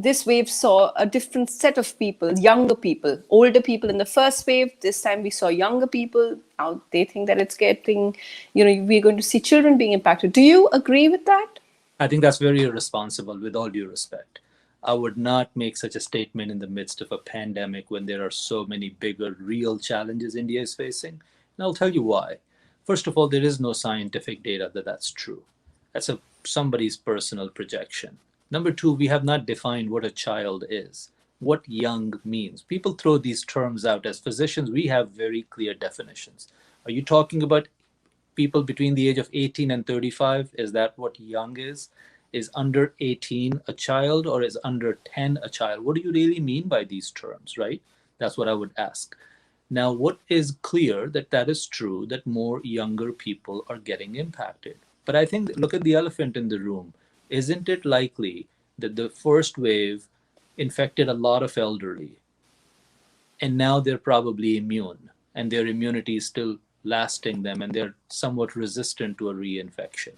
this wave saw a different set of people, younger people, older people in the first wave. This time we saw younger people. Now they think that it's getting, we're going to see children being impacted. Do you agree with that? I think that's very irresponsible, with all due respect. I would not make such a statement in the midst of a pandemic when there are so many bigger, real challenges India is facing. And I'll tell you why. First of all, there is no scientific data that that's true. That's somebody's personal projection. Number two, we have not defined what a child is, what young means. People throw these terms out. As physicians, we have very clear definitions. Are you talking about people between the age of 18 and 35? Is that what young is? Is under 18 a child, or is under 10 a child? What do you really mean by these terms, right? That's what I would ask. Now, what is clear that is true, that more younger people are getting impacted. But I think, look at the elephant in the room. Isn't it likely that the first wave infected a lot of elderly, and now they're probably immune, and their immunity is still lasting them, and they're somewhat resistant to a reinfection?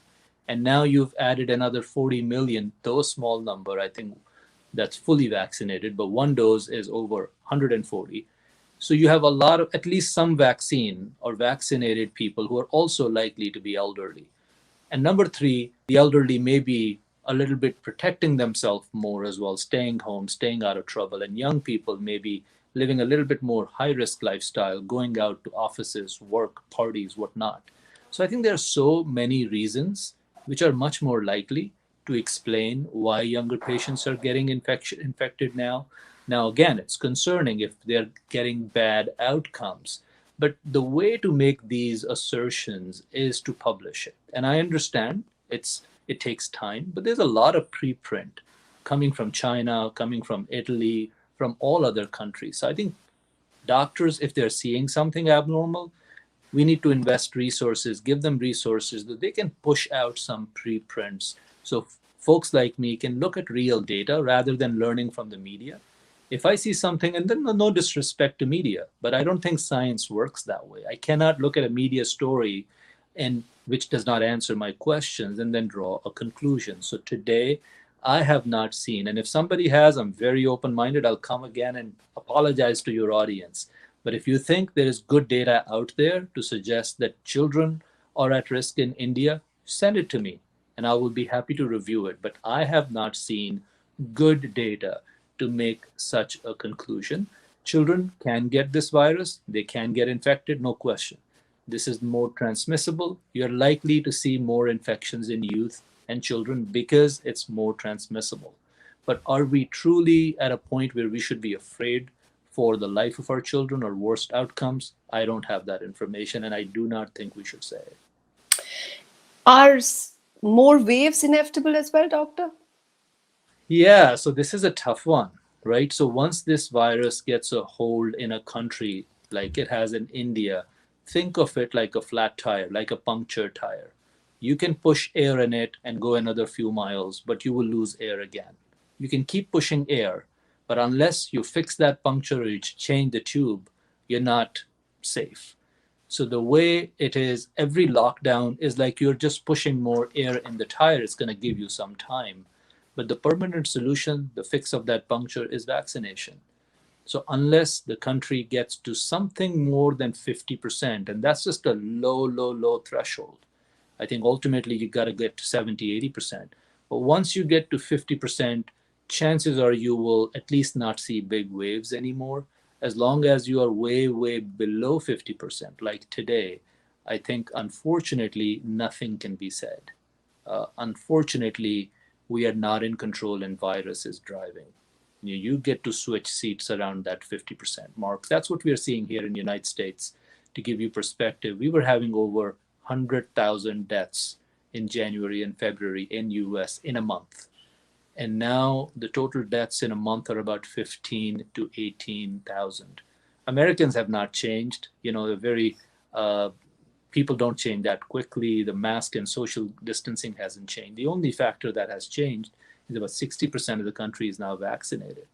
And now you've added another 40 million, though a small number, I think, that's fully vaccinated, but one dose is over 140. So you have a lot of, at least some vaccine or vaccinated people who are also likely to be elderly. And number three, the elderly may be a little bit protecting themselves more as well, staying home, staying out of trouble. And young people may be living a little bit more high risk lifestyle, going out to offices, work, parties, whatnot. So I think there are so many reasons which are much more likely to explain why younger patients are getting infected now. Now, again, it's concerning if they're getting bad outcomes. But the way to make these assertions is to publish it. And I understand it takes time, but there's a lot of preprint coming from China, coming from Italy, from all other countries. So I think doctors, if they're seeing something abnormal, we need to invest resources, give them resources that they can push out some preprints. So folks like me can look at real data rather than learning from the media. If I see something, and then no disrespect to media, but I don't think science works that way. I cannot look at a media story and which does not answer my questions and then draw a conclusion. So today, I have not seen, and if somebody has, I'm very open-minded. I'll come again and apologize to your audience. But if you think there is good data out there to suggest that children are at risk in India, send it to me and I will be happy to review it. But I have not seen good data to make such a conclusion. Children can get this virus, they can get infected, no question. This is more transmissible. You're likely to see more infections in youth and children because it's more transmissible. But are we truly at a point where we should be afraid for the life of our children or worst outcomes? I don't have that information, and I do not think we should say it. Are more waves inevitable as well, doctor? Yeah, so this is a tough one, right? So once this virus gets a hold in a country like it has in India, think of it like a flat tire, like a punctured tire. You can push air in it and go another few miles, but you will lose air again. You can keep pushing air, but unless you fix that puncture or you change the tube, you're not safe. So the way it is, every lockdown is like you're just pushing more air in the tire. It's going to give you some time. But the permanent solution, the fix of that puncture, is vaccination. So unless the country gets to something more than 50%, and that's just a low threshold, I think ultimately you got to get to 70, 80%. But once you get to 50%, chances are you will at least not see big waves anymore. As long as you are way below 50%, like today, I think unfortunately nothing can be said. Unfortunately, we are not in control and virus is driving. You get to switch seats around that 50% mark. That's what we are seeing here in the United States. To give you perspective, we were having over 100,000 deaths in January and February in US in a month. And now the total deaths in a month are about 15 to 18,000. Americans have not changed. They're very, people don't change that quickly. The mask and social distancing hasn't changed. The only factor that has changed is about 60% of the country is now vaccinated.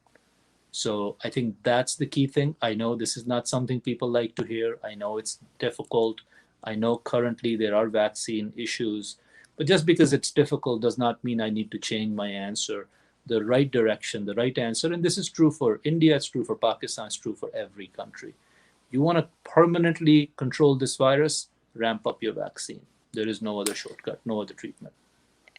So I think that's the key thing. I know this is not something people like to hear. I know it's difficult. I know currently there are vaccine issues. But just because it's difficult does not mean I need to change my answer. the right direction, the right answer. And this is true for India, it's true for Pakistan, it's true for every country. You want to permanently control this virus, ramp up your vaccine. There is no other shortcut, no other treatment.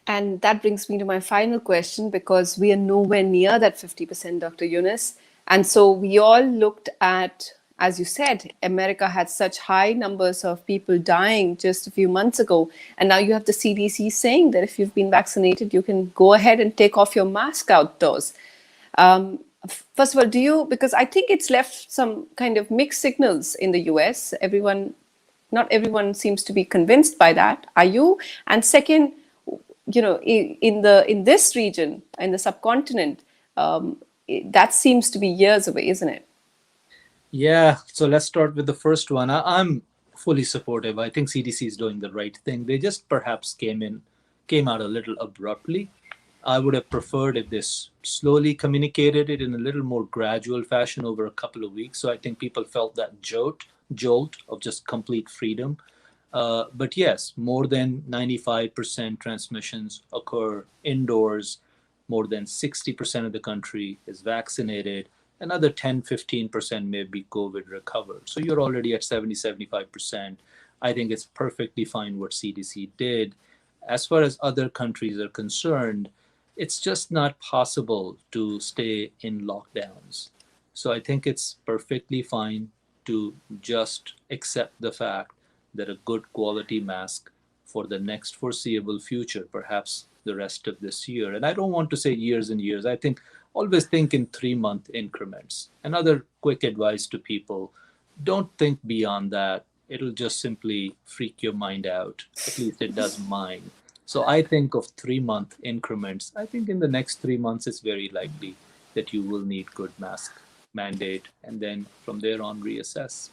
And that brings me to my final question, because we are nowhere near that 50%, Dr. Yunus. And so we all looked at, as you said, America had such high numbers of people dying just a few months ago. And now you have the CDC saying that if you've been vaccinated, you can go ahead and take off your mask outdoors. First of all, do you, because I think it's left some kind of mixed signals in the US. Not everyone seems to be convinced by that. Are you? And second, in this region, in the subcontinent, that seems to be years away, isn't it? Yeah, so let's start with the first one. I'm fully supportive. I think CDC is doing the right thing. They just perhaps came out a little abruptly. I would have preferred if this slowly communicated it in a little more gradual fashion over a couple of weeks. So I think people felt that jolt of just complete freedom. But yes, more than 95% transmissions occur indoors. More than 60% of the country is vaccinated. Another 10-15% may be COVID recovered. So you're already at 70-75%. I think it's perfectly fine what CDC did. As far as other countries are concerned, it's just not possible to stay in lockdowns. So I think it's perfectly fine to just accept the fact that a good quality mask for the next foreseeable future, perhaps the rest of this year. And I don't want to say years and years. I think always think in 3-month increments. Another quick advice to people, don't think beyond that. It'll just simply freak your mind out. At least it does mine. So I think of 3-month increments. I think in the next 3 months, it's very likely that you will need good mask mandate, and then from there on reassess.